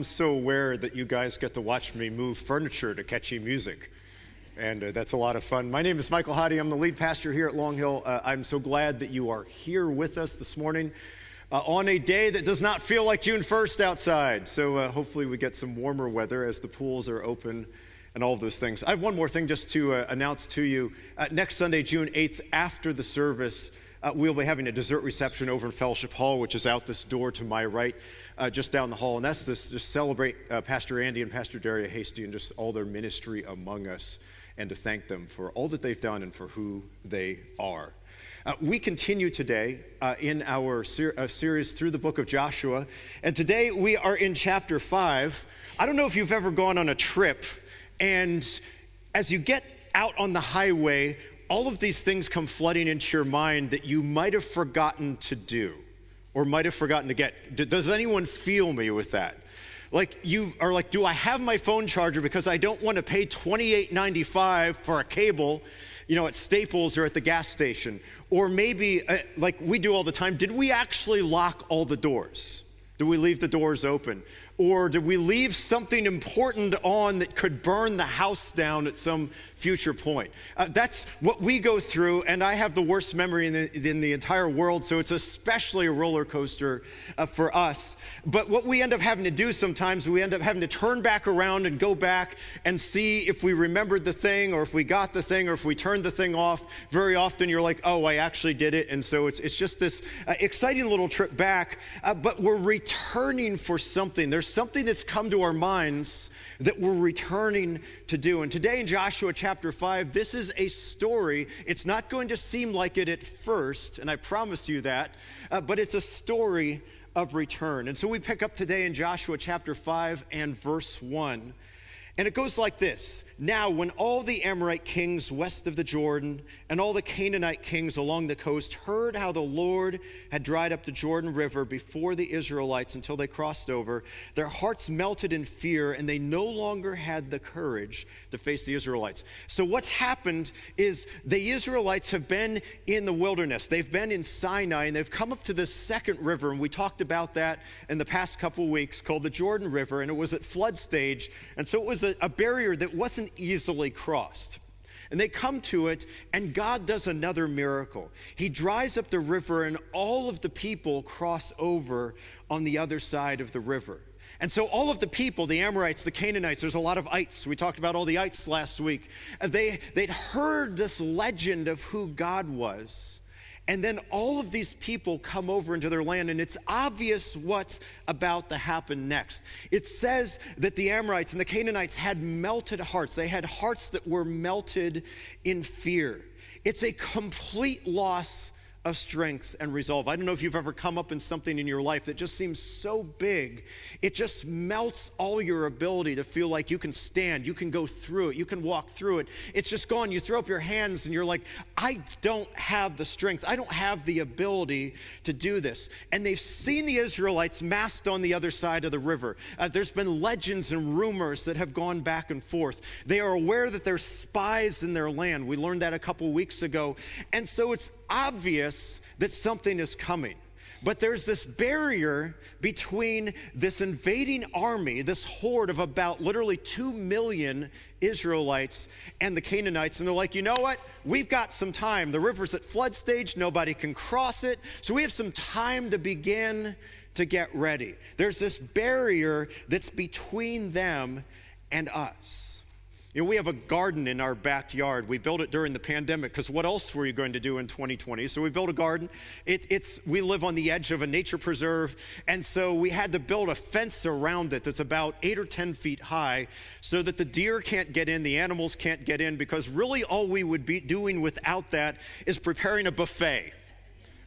I'm so aware that you guys get to watch me move furniture to catchy music, and that's a lot of fun. My name is Michael Hoddy. I'm the lead pastor here at Long Hill. I'm so glad that you are here with us this morning on a day that does not feel like June 1st outside. So hopefully we get some warmer weather as the pools are open and all of those things. I have one more thing just to announce to you. Next Sunday, June 8th, after the service, we'll be having a dessert reception over in Fellowship Hall, which is out this door to my right, just down the hall. And that's to just celebrate Pastor Andy and Pastor Daria Hasty and just all their ministry among us, and to thank them for all that they've done and for who they are. We continue today in our series through the book of Joshua. And today we are in chapter 5. I don't know if you've ever gone on a trip, and as you get out on the highway, all of these things come flooding into your mind that you might have forgotten to do or might have forgotten to get. Does anyone feel me with that? Like you are like, do I have my phone charger because I don't want to pay $28.95 for a cable, at Staples or at the gas station? Or maybe, like we do all the time, did we actually lock all the doors? Did we leave the doors open? Or did we leave something important on that could burn the house down at some future point? That's what we go through, and I have the worst memory in the entire world, so it's especially a roller coaster for us. But what we end up having to do sometimes, we end up having to turn back around and go back and see if we remembered the thing, or if we got the thing, or if we turned the thing off. Very often you're like, oh, I actually did it. And so it's just this exciting little trip back, but we're returning for something. There's something that's come to our minds that we're returning to do. And today in Joshua chapter 5, this is a story. It's not going to seem like it at first, and I promise you that, but it's a story of return. And so we pick up today in Joshua chapter 5 and verse 1. And it goes like this. Now, when all the Amorite kings west of the Jordan and all the Canaanite kings along the coast heard how the Lord had dried up the Jordan River before the Israelites until they crossed over, their hearts melted in fear, and they no longer had the courage to face the Israelites. So what's happened is the Israelites have been in the wilderness. They've been in Sinai, and they've come up to this second river, and we talked about that in the past couple weeks, called the Jordan River, and it was at flood stage, and so it was a barrier that wasn't easily crossed. And they come to it, and God does another miracle. He dries up the river, and all of the people cross over on the other side of the river. And so all of the people, the Amorites, the Canaanites, there's a lot of ites. We talked about all the ites last week. They'd heard this legend of who God was. And then all of these people come over into their land, and it's obvious what's about to happen next. It says that the Amorites and the Canaanites had melted hearts. They had hearts that were melted in fear. It's a complete loss of strength and resolve. I don't know if you've ever come up in something in your life that just seems so big, it just melts all your ability to feel like you can stand, you can go through it, you can walk through it. It's just gone. You throw up your hands and you're like, I don't have the strength, I don't have the ability to do this. And they've seen the Israelites massed on the other side of the river. There's been legends and rumors that have gone back and forth. They are aware that there's spies in their land. We learned that a couple weeks ago. And so it's obvious that something is coming. But there's this barrier between this invading army, this horde of about literally 2 million Israelites and the Canaanites. And they're like, you know what? We've got some time. The river's at flood stage. Nobody can cross it. So we have some time to begin to get ready. There's this barrier that's between them and us. We have a garden in our backyard. We built it during the pandemic because what else were you going to do in 2020? So we built a garden. We live on the edge of a nature preserve, and so we had to build a fence around it that's about 8 or 10 feet high so that the deer can't get in, the animals can't get in, because really all we would be doing without that is preparing a buffet.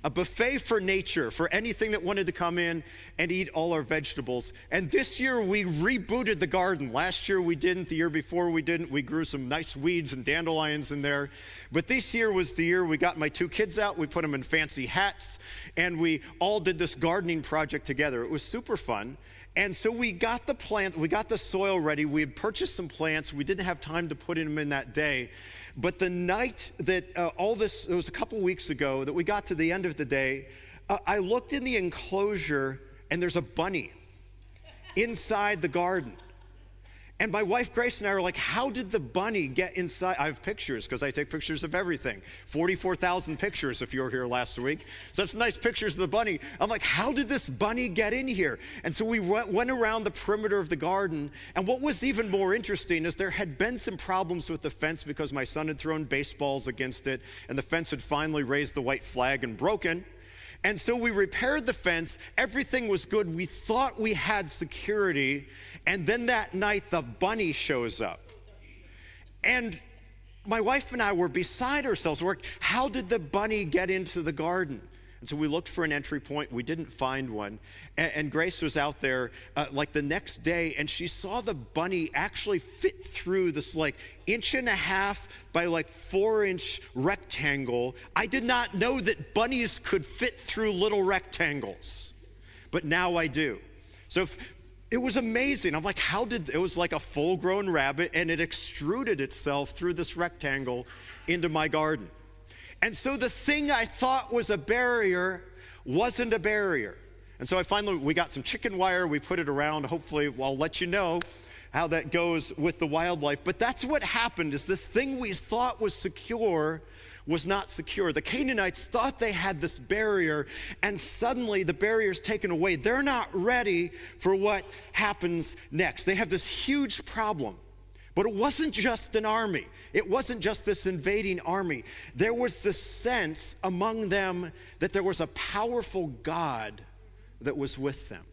A buffet for nature, for anything that wanted to come in and eat all our vegetables. And this year we rebooted the garden. Last year we didn't, the year before we didn't. We grew some nice weeds and dandelions in there. But this year was the year we got my 2 kids out, we put them in fancy hats, and we all did this gardening project together. It was super fun. And so we got the soil ready. We had purchased some plants. We didn't have time to put them in that day. But the night that it was a couple weeks ago, that we got to the end of the day, I looked in the enclosure, and there's a bunny. inside the garden. And my wife Grace and I are like, how did the bunny get inside? I have pictures because I take pictures of everything. 44,000 pictures if you were here last week. So that's nice pictures of the bunny. I'm like, how did this bunny get in here? And so we went around the perimeter of the garden. And what was even more interesting is there had been some problems with the fence because my son had thrown baseballs against it. And the fence had finally raised the white flag and broken. And so we repaired the fence. Everything was good. We thought we had security. And then that night, the bunny shows up. And my wife and I were beside ourselves. We're like, how did the bunny get into the garden? And so we looked for an entry point. We didn't find one. And Grace was out there like the next day, and she saw the bunny actually fit through this like 1.5 by like 4-inch rectangle. I did not know that bunnies could fit through little rectangles, but now I do. So it was amazing. I'm like, it was like a full-grown rabbit, and it extruded itself through this rectangle into my garden. And so the thing I thought was a barrier wasn't a barrier. And so we got some chicken wire, we put it around. Hopefully, I'll let you know how that goes with the wildlife. But that's what happened, is this thing we thought was secure was not secure. The Canaanites thought they had this barrier, and suddenly the barrier's taken away. They're not ready for what happens next. They have this huge problem. But it wasn't just an army. It wasn't just this invading army. There was this sense among them that there was a powerful God that was with them.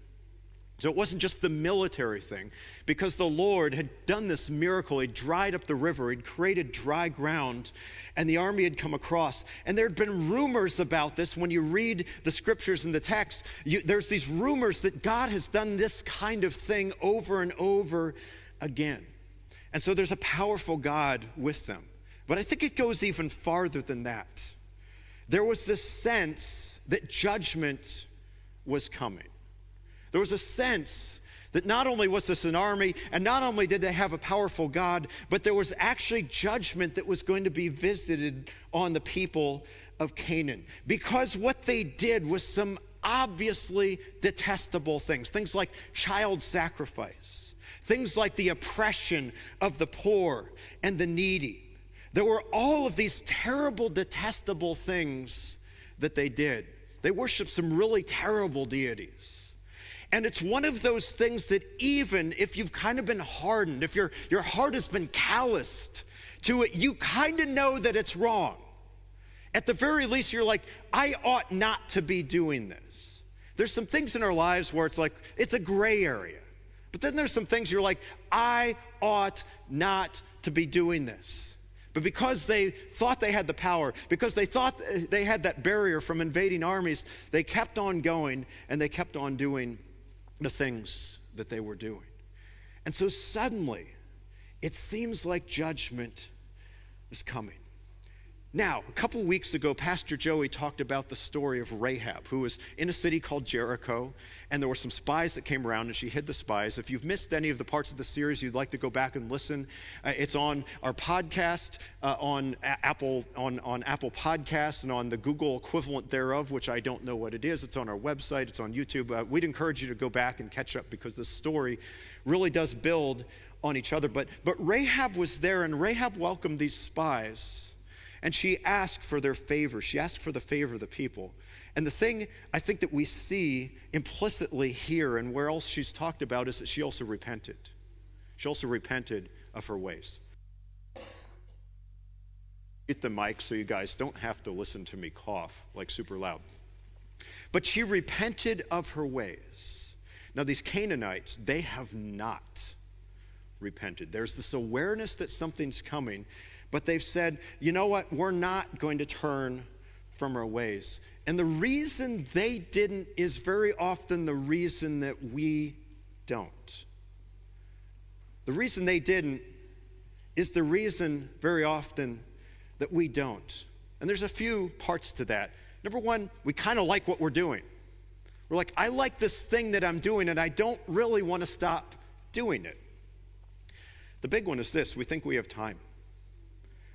So it wasn't just the military thing, because the Lord had done this miracle. He dried up the river. He'd created dry ground, and the army had come across. And there had been rumors about this. When you read the scriptures in the text, there's these rumors that God has done this kind of thing over and over again. And so there's a powerful God with them. But I think it goes even farther than that. There was this sense that judgment was coming. There was a sense that not only was this an army, and not only did they have a powerful God, but there was actually judgment that was going to be visited on the people of Canaan. Because what they did was some obviously detestable things like child sacrifice. Things like the oppression of the poor and the needy. There were all of these terrible, detestable things that they did. They worshiped some really terrible deities. And it's one of those things that even if you've kind of been hardened, if your heart has been calloused to it, you kind of know that it's wrong. At the very least, you're like, I ought not to be doing this. There's some things in our lives where it's like, it's a gray area. But then there's some things you're like, I ought not to be doing this. But because they thought they had the power, because they thought they had that barrier from invading armies, they kept on going and they kept on doing the things that they were doing. And so suddenly, it seems like judgment is coming. Now, a couple weeks ago, Pastor Joey talked about the story of Rahab, who was in a city called Jericho, and there were some spies that came around, and she hid the spies. If you've missed any of the parts of the series, you'd like to go back and listen. It's on our podcast, on Apple Podcasts, and on the Google equivalent thereof, which I don't know what it is. It's on our website. It's on YouTube. We'd encourage you to go back and catch up, because this story really does build on each other. But Rahab was there, and Rahab welcomed these spies. And she asked for their favor. She asked for the favor of the people. And the thing I think that we see implicitly here, and where else she's talked about, is that she also repented. She also repented of her ways. Get the mic so you guys don't have to listen to me cough like super loud. But she repented of her ways. Now these Canaanites, they have not repented. There's this awareness that something's coming, but they've said, you know what, we're not going to turn from our ways. And the reason they didn't is very often the reason that we don't. The reason they didn't is the reason very often that we don't. And there's a few parts to that. Number one, we kind of like what we're doing. We're like, I like this thing that I'm doing, and I don't really want to stop doing it. The big one is this: we think we have time.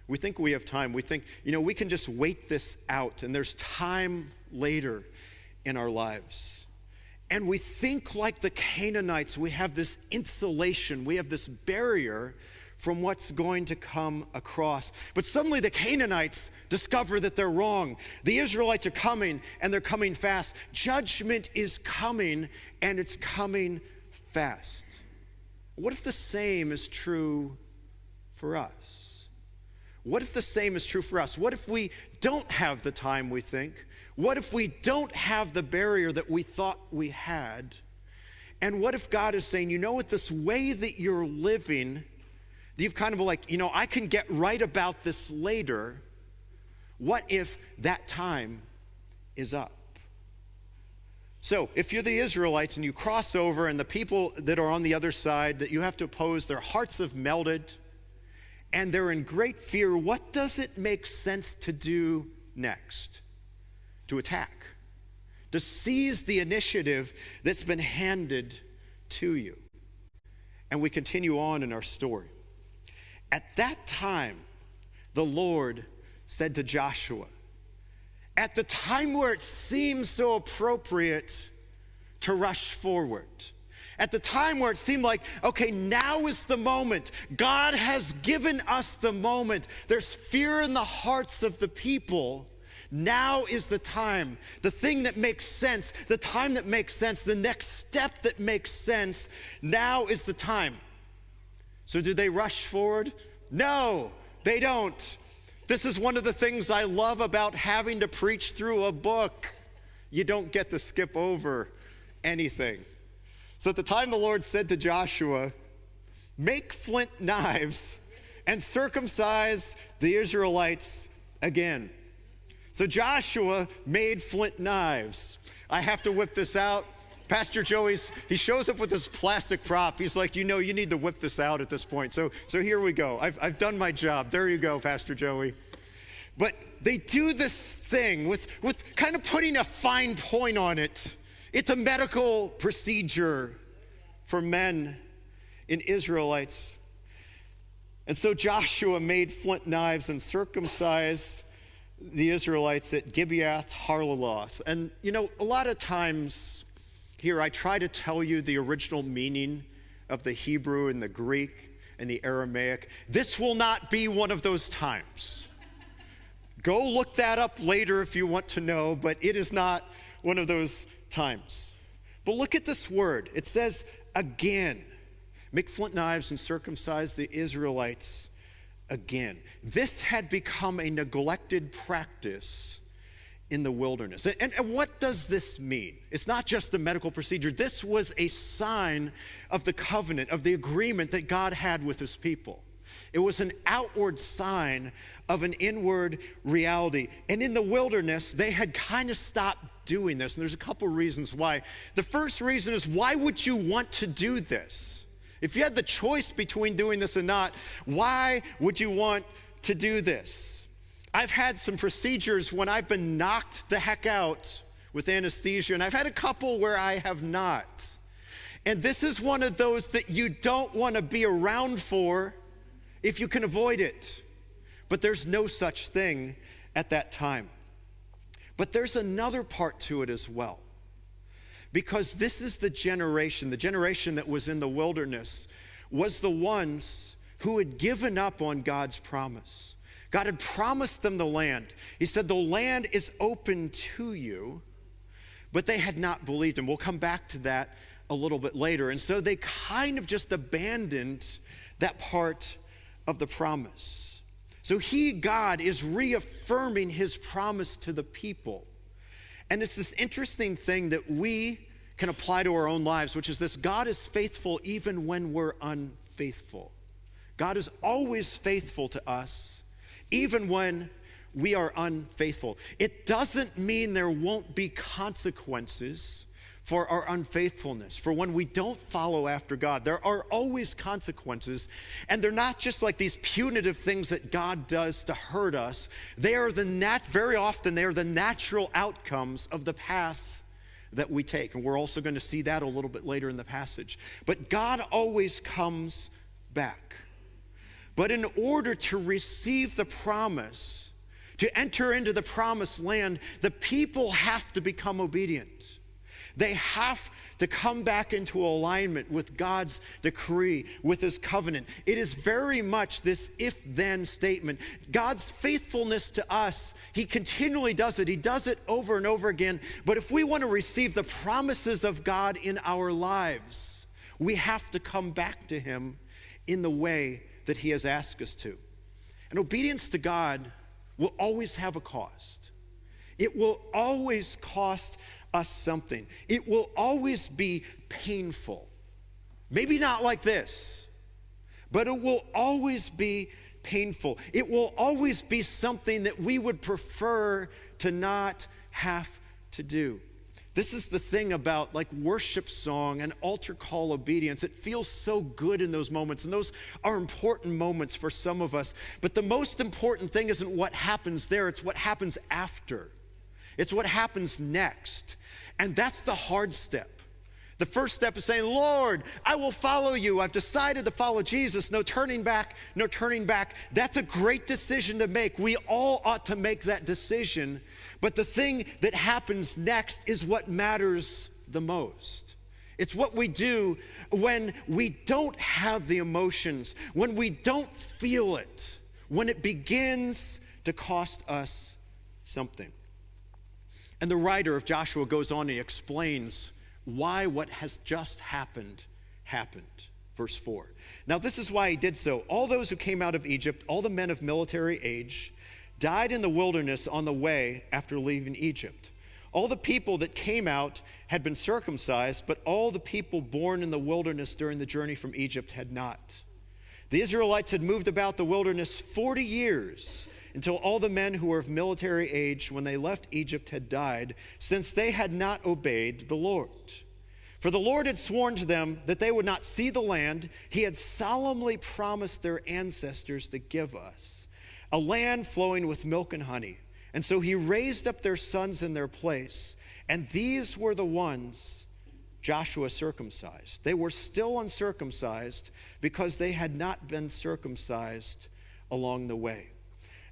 We think we have time. We think, we can just wait this out, and there's time later in our lives. And we think like the Canaanites, we have this insulation, we have this barrier from what's going to come across. But suddenly the Canaanites discover that they're wrong. The Israelites are coming, and they're coming fast. Judgment is coming, and it's coming fast. What if the same is true for us? What if the same is true for us? What if we don't have the time we think? What if we don't have the barrier that we thought we had? And what if God is saying, you know what, this way that you're living, you've kind of like, you know, I can get right about this later. What if that time is up? So if you're the Israelites and you cross over, and the people that are on the other side that you have to oppose, their hearts have melted and they're in great fear, what does it make sense to do next? To attack, to seize the initiative that's been handed to you. And we continue on in our story. At that time, the Lord said to Joshua, at the time where it seems so appropriate to rush forward, at the time where it seemed like, okay, now is the moment. God has given us the moment. There's fear in the hearts of the people. Now is the time. The thing that makes sense, the time that makes sense, the next step that makes sense, now is the time. So do they rush forward? No, they don't. This is one of the things I love about having to preach through a book. You don't get to skip over anything. So at the time the Lord said to Joshua, make flint knives and circumcise the Israelites again. So Joshua made flint knives. I have to whip this out. Pastor Joey's, he shows up with this plastic prop. He's like, you know, you need to whip this out at this point. So here we go. I've done my job. There you go, Pastor Joey. But they do this thing with kind of putting a fine point on it. It's a medical procedure for men in Israelites. And so Joshua made flint knives and circumcised the Israelites at Gibeath Harlaloth. And you know, a lot of times here I try to tell you the original meaning of the Hebrew and the Greek and the Aramaic. This will not be one of those times. Go look that up later if you want to know, but it is not one of those times. But look at this word. It says again. Make flint knives and circumcise the Israelites again. This had become a neglected practice in the wilderness. And what does this mean? It's not just the medical procedure. This was a sign of the covenant, of the agreement that God had with his people. It was an outward sign of an inward reality. And in the wilderness, they had kind of stopped doing this. And there's a couple reasons why. The first reason is, why would you want to do this? If you had the choice between doing this and not, why would you want to do this? I've had some procedures when I've been knocked the heck out with anesthesia, and I've had a couple where I have not. And this is one of those that you don't want to be around for if you can avoid it. But there's no such thing at that time. But there's another part to it as well. Because this is the generation that was in the wilderness, was the ones who had given up on God's promise. God had promised them the land. He said, the land is open to you, but they had not believed him. We'll come back to that a little bit later. And so they kind of just abandoned that part of the promise. So God is reaffirming his promise to the people. And it's this interesting thing that we can apply to our own lives, which is this: God is faithful even when we're unfaithful. God is always faithful to us, even when we are unfaithful. It doesn't mean there won't be consequences for our unfaithfulness, for when we don't follow after God. There are always consequences, and they're not just like these punitive things that God does to hurt us. They are very often they are the natural outcomes of the path that we take, and we're also going to see that a little bit later in the passage. But God always comes back. But in order to receive the promise, to enter into the promised land, the people have to become obedient. They have to come back into alignment with God's decree, with his covenant. It is very much this if-then statement. God's faithfulness to us, he continually does it. He does it over and over again. But if we want to receive the promises of God in our lives, we have to come back to him in the way that he has asked us to. And obedience to God will always have a cost. It will always cost us something. It will always be painful. Maybe not like this, but it will always be painful. It will always be something that we would prefer to not have to do. This is the thing about like worship song and altar call obedience. It feels so good in those moments, and those are important moments for some of us. But the most important thing isn't what happens there, it's what happens after. It's what happens next. And that's the hard step. The first step is saying, Lord, I will follow you. I've decided to follow Jesus. No turning back, no turning back. That's a great decision to make. We all ought to make that decision. But the thing that happens next is what matters the most. It's what we do when we don't have the emotions, when we don't feel it, when it begins to cost us something. And the writer of Joshua goes on and he explains why what has just happened. Verse 4. Now this is why he did so. All those who came out of Egypt, all the men of military age, died in the wilderness on the way after leaving Egypt. All the people that came out had been circumcised, but all the people born in the wilderness during the journey from Egypt had not. The Israelites had moved about the wilderness 40 years until all the men who were of military age when they left Egypt had died, since they had not obeyed the Lord. For the Lord had sworn to them that they would not see the land he had solemnly promised their ancestors to give us, a land flowing with milk and honey. And so he raised up their sons in their place, and these were the ones Joshua circumcised. They were still uncircumcised because they had not been circumcised along the way.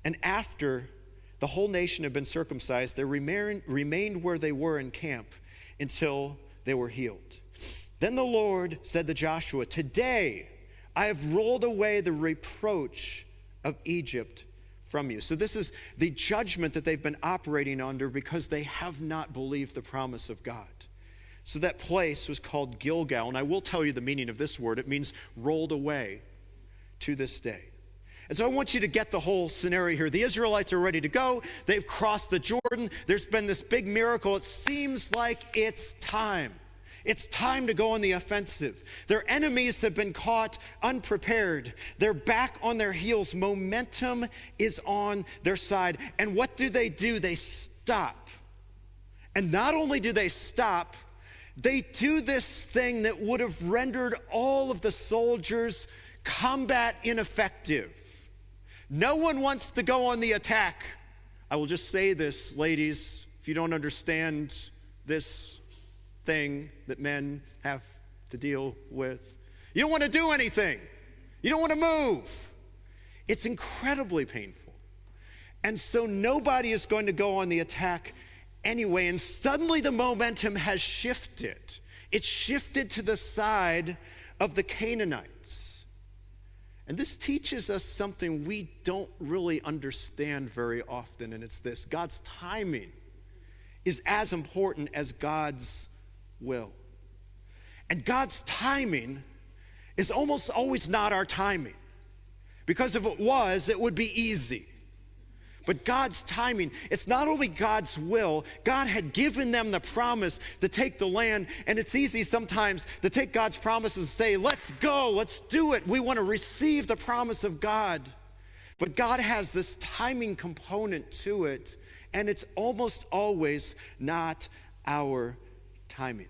And after the whole nation had been circumcised, they remained where they were in camp until they were healed. Then the Lord said to Joshua, today I have rolled away the reproach of Egypt from you. So this is the judgment that they've been operating under because they have not believed the promise of God. So that place was called Gilgal. And I will tell you the meaning of this word. It means rolled away to this day. And so I want you to get the whole scenario here. The Israelites are ready to go. They've crossed the Jordan. There's been this big miracle. It seems like it's time. It's time to go on the offensive. Their enemies have been caught unprepared. They're back on their heels. Momentum is on their side. And what do? They stop. And not only do they stop, they do this thing that would have rendered all of the soldiers' combat ineffective. No one wants to go on the attack. I will just say this, ladies, if you don't understand this thing that men have to deal with, you don't want to do anything. You don't want to move. It's incredibly painful. And so nobody is going to go on the attack anyway, and suddenly the momentum has shifted. It's shifted to the side of the Canaanites. And this teaches us something we don't really understand very often, and it's this: God's timing is as important as God's will. And God's timing is almost always not our timing, because if it was, it would be easy. But God's timing, it's not only God's will. God had given them the promise to take the land, and it's easy sometimes to take God's promises and say, let's go, let's do it. We want to receive the promise of God. But God has this timing component to it, and it's almost always not our timing.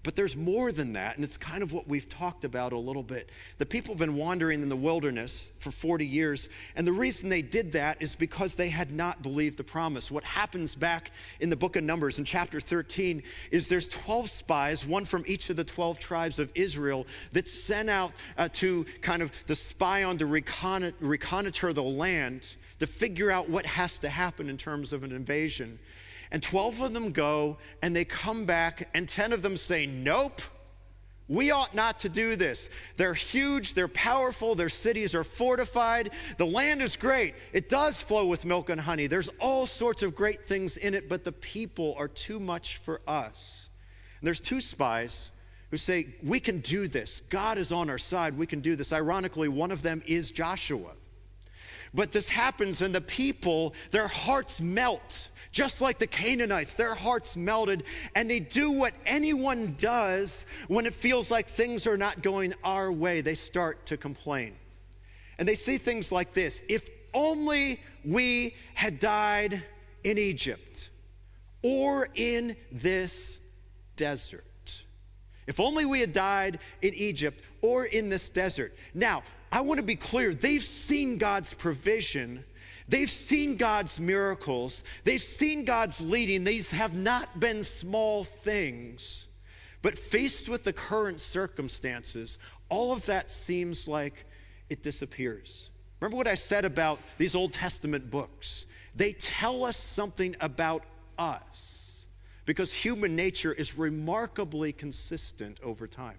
But there's more than that, and it's kind of what we've talked about a little bit. The people have been wandering in the wilderness for 40 years, and the reason they did that is because they had not believed the promise. What happens back in the book of Numbers in chapter 13 is there's 12 spies, one from each of the 12 tribes of Israel, that's sent out to kind of to spy on, to reconnoiter the land, to figure out what has to happen in terms of an invasion. And 12 of them go, and they come back, and 10 of them say, nope, we ought not to do this. They're huge, they're powerful, their cities are fortified, the land is great. It does flow with milk and honey. There's all sorts of great things in it, but the people are too much for us. And there's 2 spies who say, we can do this. God is on our side, we can do this. Ironically, one of them is Joshua. But this happens, and the people, their hearts melt. Just like the Canaanites, their hearts melted, and they do what anyone does when it feels like things are not going our way. They start to complain. And they say things like this: if only we had died in Egypt or in this desert. If only we had died in Egypt or in this desert. Now, I want to be clear. They've seen God's provision. They've seen God's miracles. They've seen God's leading. These have not been small things. But faced with the current circumstances, all of that seems like it disappears. Remember what I said about these Old Testament books? They tell us something about us because human nature is remarkably consistent over time.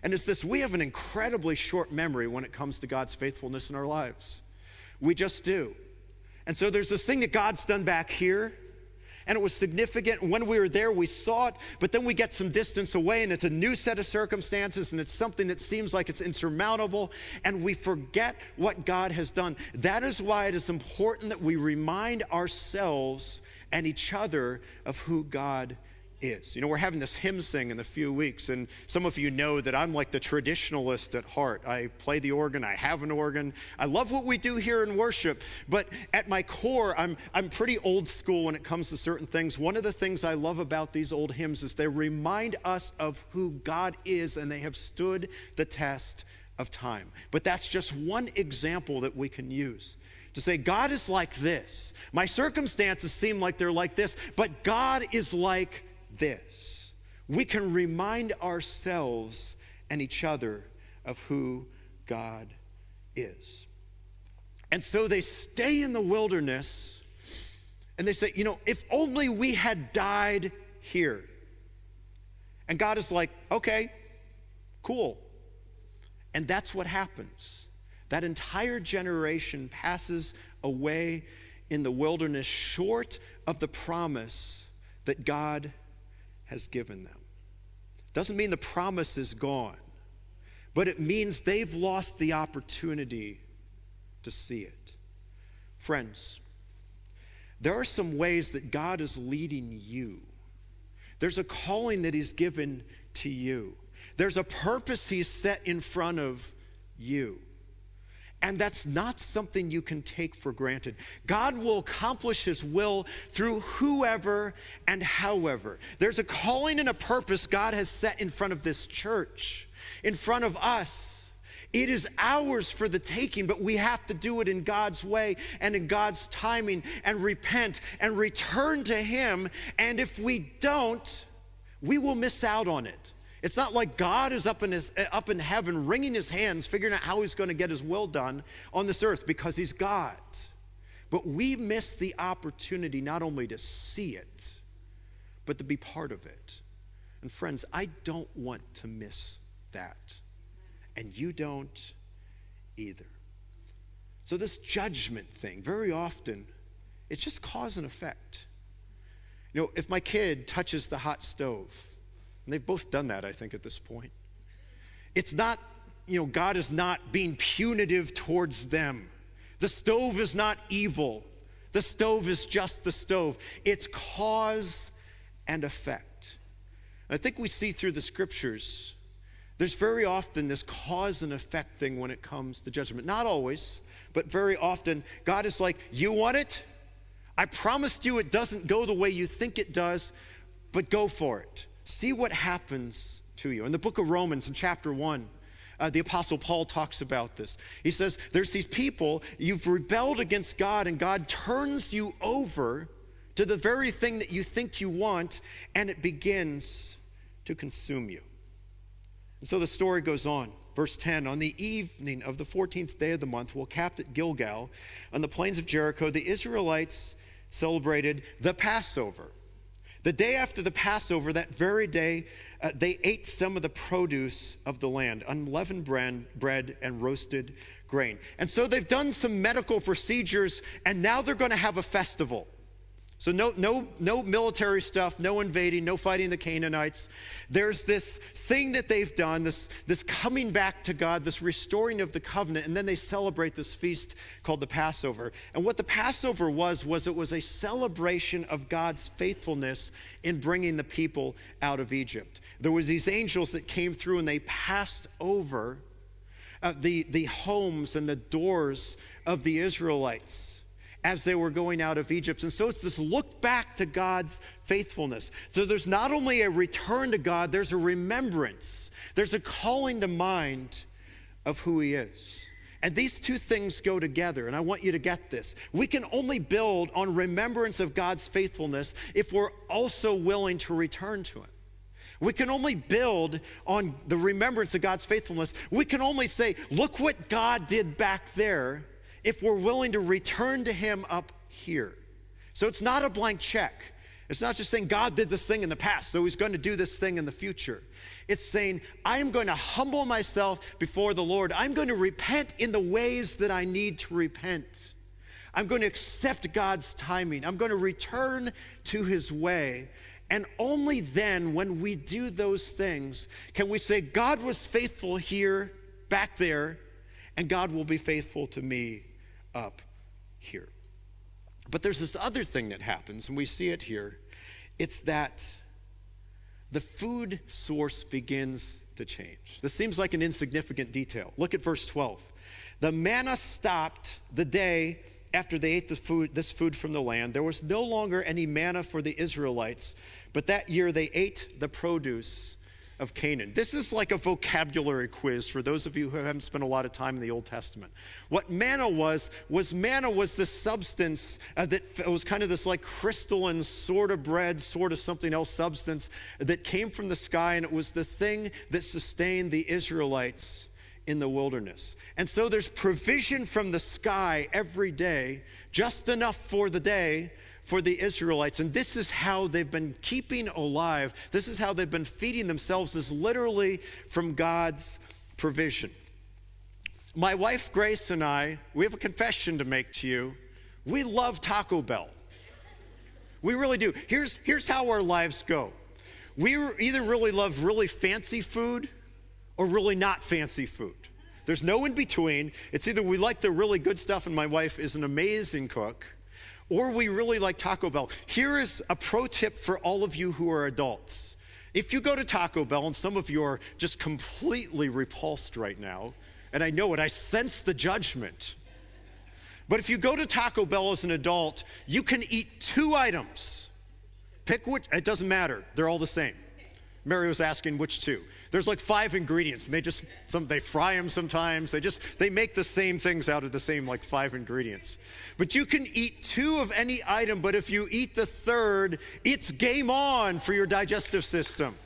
And it's this: we have an incredibly short memory when it comes to God's faithfulness in our lives. We just do. And so there's this thing that God's done back here, and it was significant. When we were there, we saw it, but then we get some distance away, and it's a new set of circumstances, and it's something that seems like it's insurmountable, and we forget what God has done. That is why it is important that we remind ourselves and each other of who God is. You know, we're having this hymn sing in a few weeks, and some of you know that I'm like the traditionalist at heart. I play the organ, I have an organ. I love what we do here in worship, but at my core, I'm pretty old school when it comes to certain things. One of the things I love about these old hymns is they remind us of who God is, and they have stood the test of time. But that's just one example that we can use to say, God is like this. My circumstances seem like they're like this, but God is like this. We can remind ourselves and each other of who God is. And so they stay in the wilderness, and they say, you know, if only we had died here. And God is like, okay, cool. And that's what happens. That entire generation passes away in the wilderness, short of the promise that God has given them. Doesn't mean the promise is gone, but it means they've lost the opportunity to see it. Friends, there are some ways that God is leading you. There's a calling that He's given to you. There's a purpose He's set in front of you. And that's not something you can take for granted. God will accomplish His will through whoever and however. There's a calling and a purpose God has set in front of this church, in front of us. It is ours for the taking, but we have to do it in God's way and in God's timing, and repent and return to Him. And if we don't, we will miss out on it. It's not like God is up in heaven wringing His hands, figuring out how He's going to get His will done on this earth, because He's God. But we miss the opportunity not only to see it, but to be part of it. And friends, I don't want to miss that. And you don't either. So this judgment thing, very often, it's just cause and effect. You know, if my kid touches the hot stove, and they've both done that, I think, at this point. It's not, you know, God is not being punitive towards them. The stove is not evil. The stove is just the stove. It's cause and effect. And I think we see through the scriptures, there's very often this cause and effect thing when it comes to judgment. Not always, but very often, God is like, you want it? I promised you it doesn't go the way you think it does, but go for it. See what happens to you. In the book of Romans, in chapter 1, the Apostle Paul talks about this. He says, there's these people, you've rebelled against God, and God turns you over to the very thing that you think you want, and it begins to consume you. And so the story goes on. Verse 10, on the evening of the 14th day of the month, while camped at Gilgal, on the plains of Jericho, the Israelites celebrated the Passover. The day after the Passover, that very day, they ate some of the produce of the land, unleavened bread and roasted grain. And so they've done some medical procedures, and now they're going to have a festival. So no military stuff, no invading, no fighting the Canaanites. There's this thing that they've done, this coming back to God, this restoring of the covenant, and then they celebrate this feast called the Passover. And what the Passover was it was a celebration of God's faithfulness in bringing the people out of Egypt. There was these angels that came through and they passed over the homes and the doors of the Israelites as they were going out of Egypt. And so it's this look back to God's faithfulness. So there's not only a return to God, there's a remembrance. There's a calling to mind of who he is. And these two things go together, and I want you to get this. We can only build on remembrance of God's faithfulness if we're also willing to return to him. We can only build on the remembrance of God's faithfulness. We can only say, look what God did back there, if we're willing to return to him up here. So it's not a blank check. It's not just saying God did this thing in the past, so he's going to do this thing in the future. It's saying, I am going to humble myself before the Lord. I'm going to repent in the ways that I need to repent. I'm going to accept God's timing. I'm going to return to his way. And only then, when we do those things, can we say, God was faithful here, back there, and God will be faithful to me up here. But there's this other thing that happens, and we see it here. It's that the food source begins to change. This seems like an insignificant detail. Look at verse 12. The manna stopped the day after they ate this food from the land. There was no longer any manna for the Israelites, but that year they ate the produce of Canaan. This is like a vocabulary quiz for those of you who haven't spent a lot of time in the Old Testament. What manna was this substance that was kind of this like crystalline sort of bread, sort of something else substance that came from the sky, and it was the thing that sustained the Israelites in the wilderness. And so there's provision from the sky every day, just enough for the day, for the Israelites. And this is how they've been keeping alive. This is how they've been feeding themselves, is literally from God's provision. My wife Grace and I, we have a confession to make to you. We love Taco Bell. We really do. Here's how our lives go. We either really love really fancy food or really not fancy food. There's no in between. It's either we like the really good stuff, and my wife is an amazing cook, or we really like Taco Bell. Here is a pro tip for all of you who are adults. If you go to Taco Bell, and some of you are just completely repulsed right now, and I know it, I sense the judgment. But if you go to Taco Bell as an adult, you can eat 2 items. Pick which, it doesn't matter, they're all the same. Mary was asking which 2. There's like 5 ingredients, and they fry them sometimes. They make the same things out of the same like 5 ingredients. But you can eat 2 of any item, but if you eat the 3rd, it's game on for your digestive system.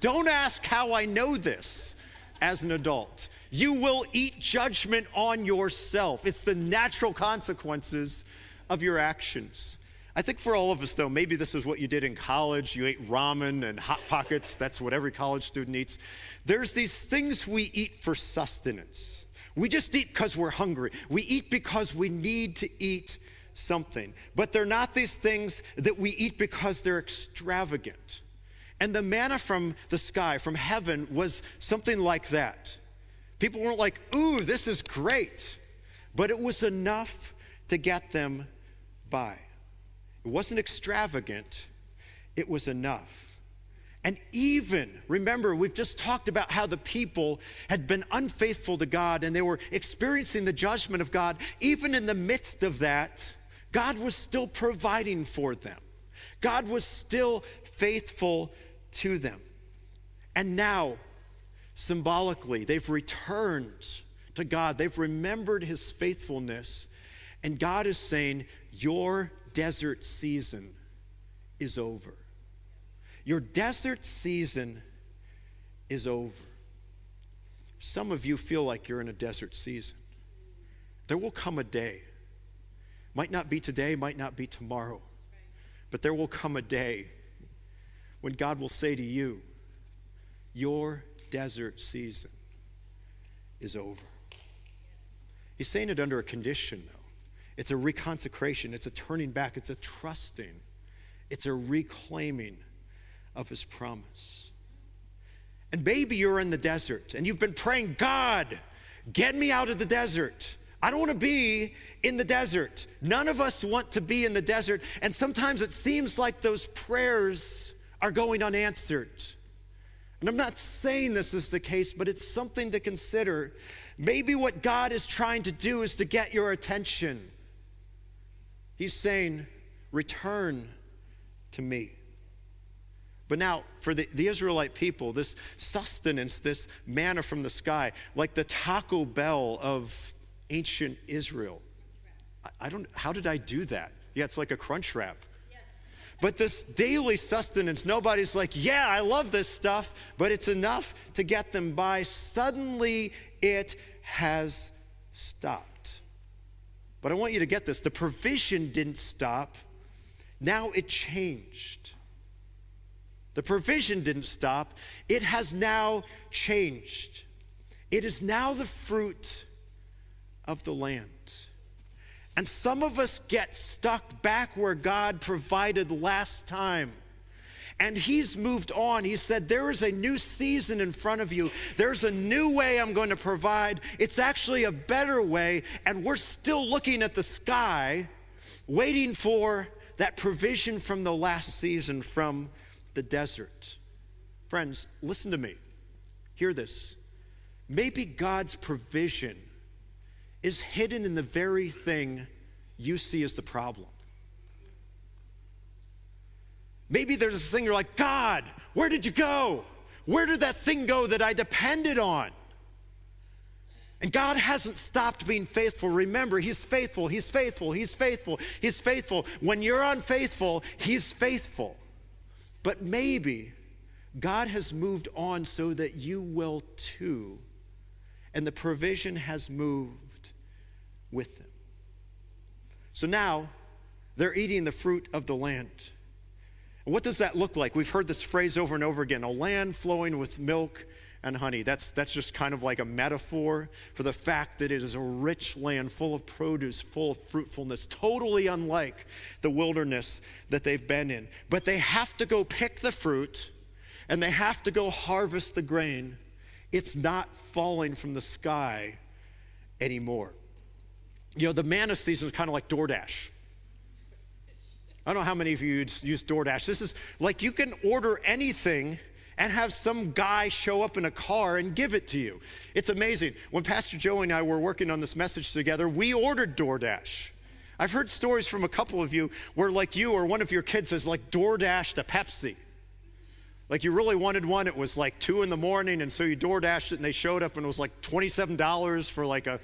Don't ask how I know this as an adult. You will eat judgment on yourself. It's the natural consequences of your actions. I think for all of us, though, maybe this is what you did in college. You ate ramen and Hot Pockets. That's what every college student eats. There's these things we eat for sustenance. We just eat because we're hungry. We eat because we need to eat something. But they're not these things that we eat because they're extravagant. And the manna from the sky, from heaven, was something like that. People weren't like, ooh, this is great. But it was enough to get them by. It wasn't extravagant, it was enough. And even, remember, we've just talked about how the people had been unfaithful to God and they were experiencing the judgment of God. Even in the midst of that, God was still providing for them. God was still faithful to them. And now, symbolically, they've returned to God. They've remembered his faithfulness. And God is saying, your desert season is over. Your desert season is over. Some of you feel like you're in a desert season. There will come a day Might not be today, might not be tomorrow. But there will come a day when God will say to you, your desert season is over. He's saying it under a condition, though. It's a reconsecration. It's a turning back. It's a trusting. It's a reclaiming of his promise. And maybe you're in the desert and you've been praying, God, get me out of the desert. I don't want to be in the desert. None of us want to be in the desert. And sometimes it seems like those prayers are going unanswered. And I'm not saying this is the case, but it's something to consider. Maybe what God is trying to do is to get your attention. He's saying, return to me. But now, for the Israelite people, this sustenance, this manna from the sky, like the Taco Bell of ancient Israel. How did I do that? Yeah, it's like a crunch wrap. Yes. But this daily sustenance, nobody's like, yeah, I love this stuff, but it's enough to get them by. Suddenly, it has stopped. But I want you to get this. The provision didn't stop. Now it changed. The provision didn't stop. It has now changed. It is now the fruit of the land. And some of us get stuck back where God provided last time. And he's moved on. He said, there is a new season in front of you. There's a new way I'm going to provide. It's actually a better way. And we're still looking at the sky, waiting for that provision from the last season, from the desert. Friends, listen to me. Hear this. Maybe God's provision is hidden in the very thing you see as the problem. Maybe there's this thing you're like, God, where did you go? Where did that thing go that I depended on? And God hasn't stopped being faithful. Remember, he's faithful, he's faithful, he's faithful, he's faithful. When you're unfaithful, he's faithful. But maybe God has moved on so that you will too. And the provision has moved with them. So now they're eating the fruit of the land. And what does that look like? We've heard this phrase over and over again, a land flowing with milk and honey. That's just kind of like a metaphor for the fact that it is a rich land full of produce, full of fruitfulness, totally unlike the wilderness that they've been in. But they have to go pick the fruit and they have to go harvest the grain. It's not falling from the sky anymore. You know, the manna season is kind of like DoorDash. I don't know how many of you use DoorDash. This is like you can order anything and have some guy show up in a car and give it to you. It's amazing. When Pastor Joey and I were working on this message together, we ordered DoorDash. I've heard stories from a couple of you where like you or one of your kids has like DoorDashed a Pepsi. Like you really wanted one, it was like 2 a.m, and so you DoorDashed it and they showed up and it was like $27 for like a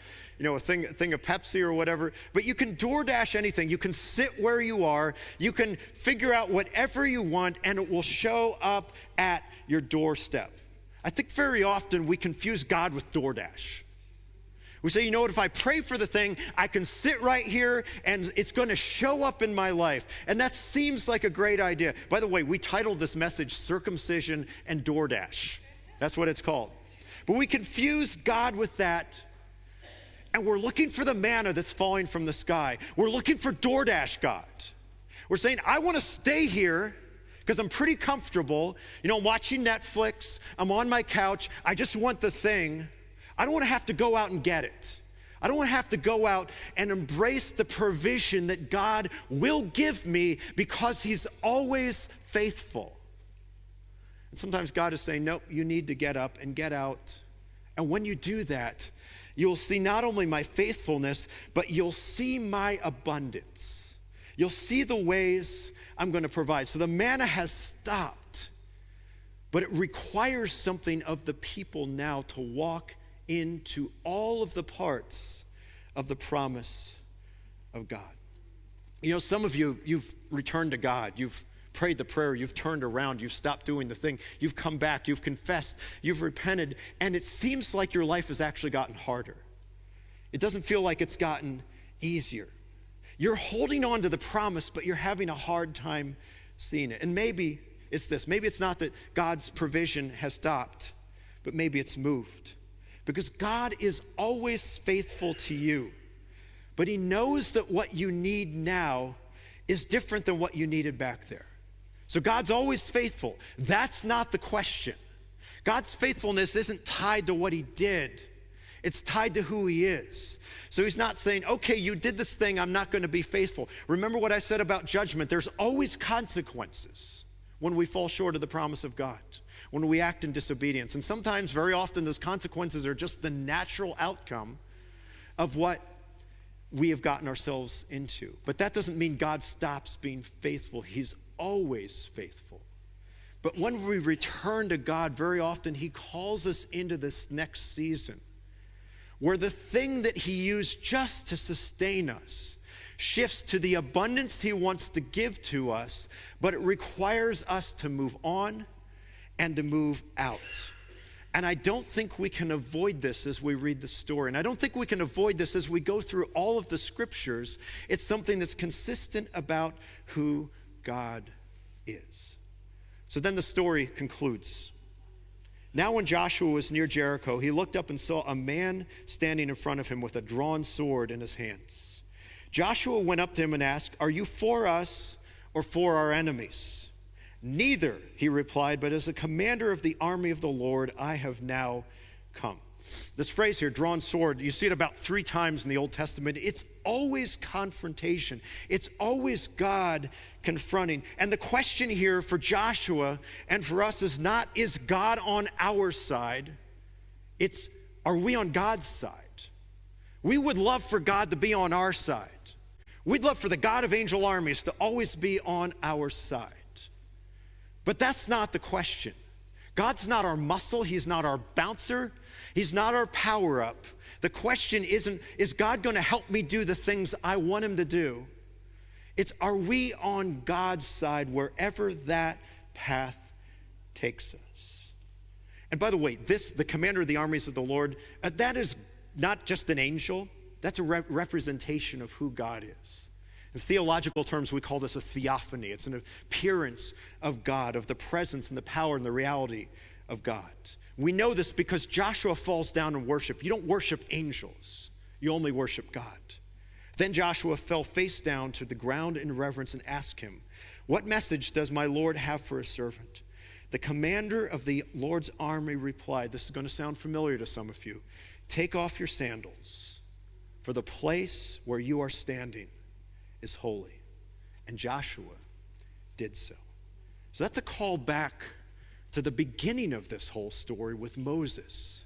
thing of Pepsi or whatever. But you can DoorDash anything. You can sit where you are. You can figure out whatever you want and it will show up at your doorstep. I think very often we confuse God with DoorDash. We say, you know what, if I pray for the thing, I can sit right here and it's going to show up in my life. And that seems like a great idea. By the way, we titled this message, Circumcision and DoorDash. That's what it's called. But we confuse God with that. And we're looking for the manna that's falling from the sky. We're looking for DoorDash God. We're saying, I want to stay here because I'm pretty comfortable. You know, I'm watching Netflix. I'm on my couch. I just want the thing. I don't want to have to go out and get it. I don't want to have to go out and embrace the provision that God will give me because he's always faithful. And sometimes God is saying, nope, you need to get up and get out. And when you do that, you'll see not only my faithfulness, but you'll see my abundance. You'll see the ways I'm going to provide. So the manna has stopped, but it requires something of the people now to walk into all of the parts of the promise of God. You know, some of you, you've returned to God. You've prayed the prayer. You've turned around. You've stopped doing the thing. You've come back. You've confessed. You've repented. And it seems like your life has actually gotten harder. It doesn't feel like it's gotten easier. You're holding on to the promise, but you're having a hard time seeing it. And maybe it's this. Maybe it's not that God's provision has stopped, but maybe it's moved. Because God is always faithful to you, but he knows that what you need now is different than what you needed back there. So God's always faithful. That's not the question. God's faithfulness isn't tied to what he did. It's tied to who he is. So he's not saying, okay, you did this thing, I'm not going to be faithful. Remember what I said about judgment. There's always consequences when we fall short of the promise of God, when we act in disobedience. And sometimes, very often, those consequences are just the natural outcome of what we have gotten ourselves into. But that doesn't mean God stops being faithful. He's always faithful. But when we return to God, very often he calls us into this next season where the thing that he used just to sustain us shifts to the abundance he wants to give to us, but it requires us to move on and to move out. And I don't think we can avoid this as we read the story. And I don't think we can avoid this as we go through all of the scriptures. It's something that's consistent about who God is. So then the story concludes. Now when Joshua was near Jericho, he looked up and saw a man standing in front of him with a drawn sword in his hands. Joshua went up to him and asked, "Are you for us or for our enemies?" "Neither," he replied, "but as a commander of the army of the Lord, I have now come." This phrase here, drawn sword, you see it about 3 times in the Old Testament. It's always confrontation. It's always God confronting. And the question here for Joshua and for us is not, is God on our side? It's, are we on God's side? We would love for God to be on our side. We'd love for the God of angel armies to always be on our side. But that's not the question. God's not our muscle. He's not our bouncer. He's not our power-up. The question isn't, is God going to help me do the things I want him to do? It's, are we on God's side wherever that path takes us? And by the way, the commander of the armies of the Lord, that is not just an angel. That's a representation of who God is. In theological terms, we call this a theophany. It's an appearance of God, of the presence and the power and the reality of God. We know this because Joshua falls down and worship. You don't worship angels. You only worship God. Then Joshua fell face down to the ground in reverence and asked him, "What message does my Lord have for his servant?" The commander of the Lord's army replied, this is going to sound familiar to some of you, "Take off your sandals, for the place where you are standing is holy." And Joshua did so. So that's a call back to the beginning of this whole story with Moses.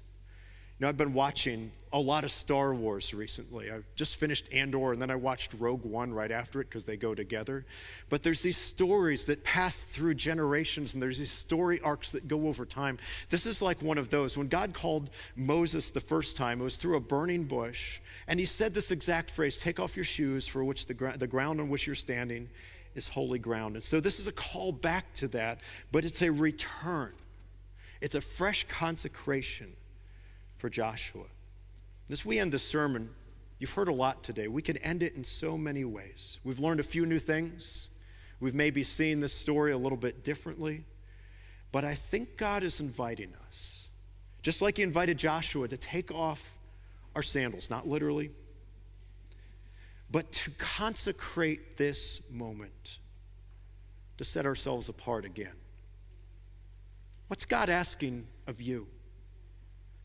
You know, I've been watching a lot of Star Wars recently. I just finished Andor, and then I watched Rogue One right after it because they go together. But there's these stories that pass through generations, and there's these story arcs that go over time. This is like one of those. When God called Moses the first time, it was through a burning bush, and he said this exact phrase, "Take off your shoes, for which the ground on which you're standing is holy ground." And so this is a call back to that, but it's a return. It's a fresh consecration for Joshua. As we end this sermon, you've heard a lot today. We could end it in so many ways. We've learned a few new things. We've maybe seen this story a little bit differently. But I think God is inviting us, just like he invited Joshua, to take off our sandals, not literally, but to consecrate this moment, to set ourselves apart again. What's God asking of you?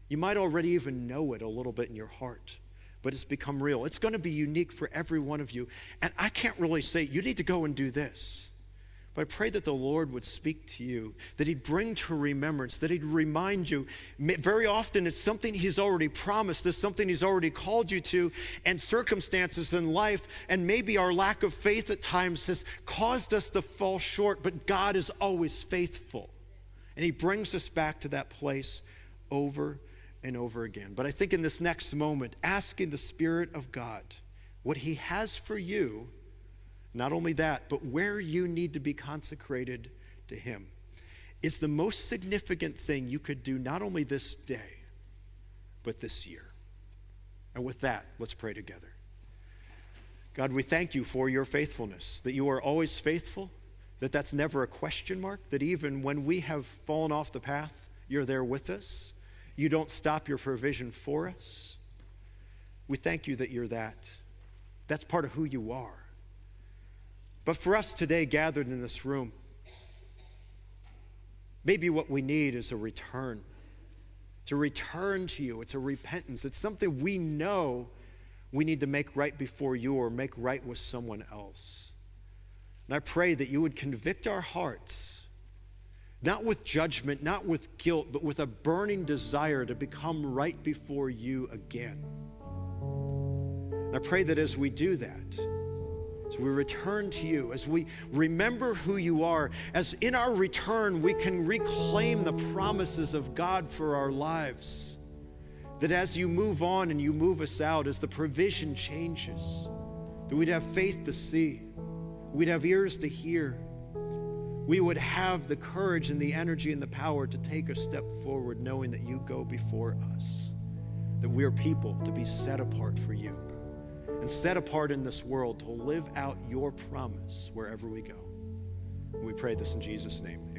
You might already even know it a little bit in your heart, but it's become real. It's going to be unique for every one of you. And I can't really say, you need to go and do this. But I pray that the Lord would speak to you, that he'd bring to remembrance, that he'd remind you. Very often it's something he's already promised, it's something he's already called you to, and circumstances in life, and maybe our lack of faith at times has caused us to fall short, but God is always faithful. And he brings us back to that place over and over again. But I think in this next moment, asking the Spirit of God what he has for you, not only that, but where you need to be consecrated to him, is the most significant thing you could do not only this day, but this year. And with that, let's pray together. God, we thank you for your faithfulness, that you are always faithful, that that's never a question mark, that even when we have fallen off the path, you're there with us. You don't stop your provision for us. We thank you that you're that. That's part of who you are. But for us today gathered in this room, maybe what we need is a return. To return to you. It's a repentance. It's something we know we need to make right before you or make right with someone else. And I pray that you would convict our hearts, not with judgment, not with guilt, but with a burning desire to become right before you again. And I pray that as we do that, as we return to you, as we remember who you are, as in our return we can reclaim the promises of God for our lives, that as you move on and you move us out, as the provision changes, that we'd have faith to see, we'd have ears to hear, we would have the courage and the energy and the power to take a step forward knowing that you go before us, that we are people to be set apart for you and set apart in this world to live out your promise wherever we go. We pray this in Jesus' name.